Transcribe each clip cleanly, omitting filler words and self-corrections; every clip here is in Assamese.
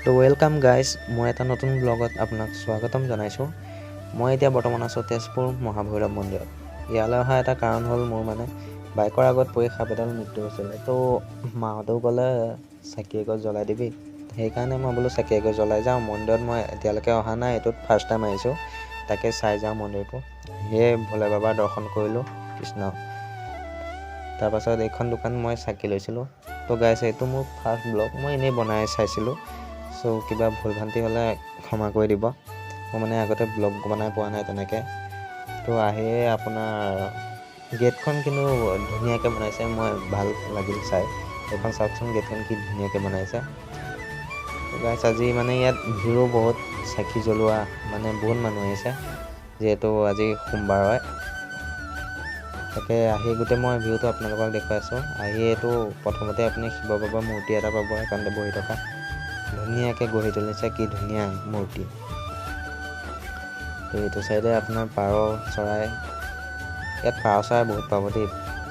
তো ৱেলকাম গাইজ, মই এটা নতুন ব্লগত আপোনাক স্বাগতম জনাইছোঁ। মই এতিয়া বৰ্তমান আছোঁ তেজপুৰ মহাভৈৰৱ মন্দিৰত। ইয়ালৈ অহা এটা কাৰণ হ'ল মোৰ বাইকৰ আগত পৰি সাপ এডাল মৃত্যু হৈছিলে। তো মাহঁতেও ক'লে চাকি এগছ জ্বলাই দিবি, সেইকাৰণে মই বোলো চাকি এগছ জ্বলাই যাওঁ। মন্দিৰত মই এতিয়ালৈকে অহা নাই, এইটোত ফাৰ্ষ্ট টাইম আহিছোঁ, তাকে চাই যাওঁ মন্দিৰটো। সেয়ে ভোলে বাবাৰ দৰ্শন কৰিলোঁ, কৃষ্ণ। তাৰপাছত এইখন দোকান মই চাকি লৈছিলোঁ। তো গাইজ, এইটো মোৰ ফাৰ্ষ্ট ব্লগ, মই এনেই বনাই চাইছিলোঁ। চ' কিবা ভুল ভ্ৰান্তি হ'লে ক্ষমা কৰি দিব। মই আগতে ব্লগ বনাই পোৱা নাই তেনেকৈ। তো আহিয়ে আপোনাৰ গেটখন কিন্তু ধুনীয়াকৈ বনাইছে, মই ভাল লাগিল চাই। এইখন চাওকচোন, গেটখন কি ধুনীয়াকৈ বনাইছে। গাইছ, আজি ইয়াত ভিৰো বহুত, চাকি জ্বলোৱা বহুত মানুহ আহিছে, যিহেতু আজি সোমবাৰ হয়। তাকে আহি গোটেই মই ভিউটো আপোনালোকক দেখুৱাই আছোঁ। আহিয়েতো প্ৰথমতে আপুনি শিৱ বাবাৰ মূৰ্তি এটা পাব, সেইকাৰণতে বহি থকা। ধুনীয়াকৈ গঢ়ি তুলিছে, কি ধুনীয়া মূৰ্তি। তো এইটো চাইডে আপোনাৰ পাৰ চৰাই, ইয়াত পাৰ চৰাই বহুত পাব দেই।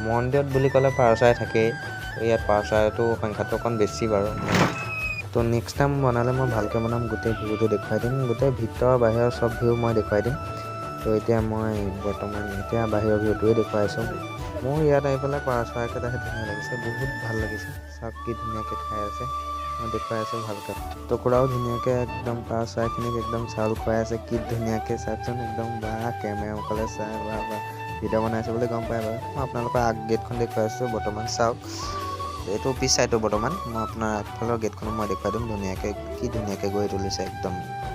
মন্দিৰত বুলি ক'লে পাৰ চৰাই থাকেই। তো ইয়াত পাৰ চৰাইটো সংখ্যাটো অকণ বেছি বাৰু। তো নেক্সট টাইম বনালে মই ভালকৈ বনাম, গোটেই ভিউটো দেখুৱাই দিম, গোটেই ভিতৰ বাহিৰৰ চব ভিউ মই দেখুৱাই দিম। তো এতিয়া মই বৰ্তমান বাহিৰৰ ভিউটোৱে দেখুৱাই আছোঁ। মোৰ ইয়াত আহি পেলাই পাৰ চৰাইকেইটা ধুনীয়া লাগিছে, বহুত ভাল লাগিছে। চাওক কি ধুনীয়াকৈ খাই আছে, মই দেখুৱাই আছোঁ ভালকৈ। টুকুৰাও ধুনীয়াকৈ একদম পাৰ চৰাইখিনিক একদম চাউল খুৱাই আছে, কি ধুনীয়াকৈ চাওকচোন। একদম কেমেৰাসকলে চাই ভিডিঅ' বনাইছে বুলি গম পায় বাৰু। মই আপোনালোকৰ আগ গেটখন দেখুৱাই আছোঁ বৰ্তমান, চাওক। এইটো পিছ চাইডটো বৰ্তমান, মই আপোনাৰ আগফালৰ গেটখনো মই দেখুৱাই দিম ধুনীয়াকৈ, কি ধুনীয়াকৈ গঢ়ি তুলিছে, একদম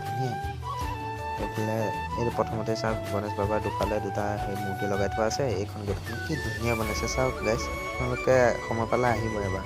ধুনীয়া। এইফালে এইটো প্ৰথমতে চাওক, গণেশ বাবাৰ দুফালে দুটা মূৰ্তি লগাই থোৱা আছে। এইখন গেটখন কি ধুনীয়া বনাইছে চাওক গাইছ, আপোনালোকে সময় পালে আহিব এবাৰ।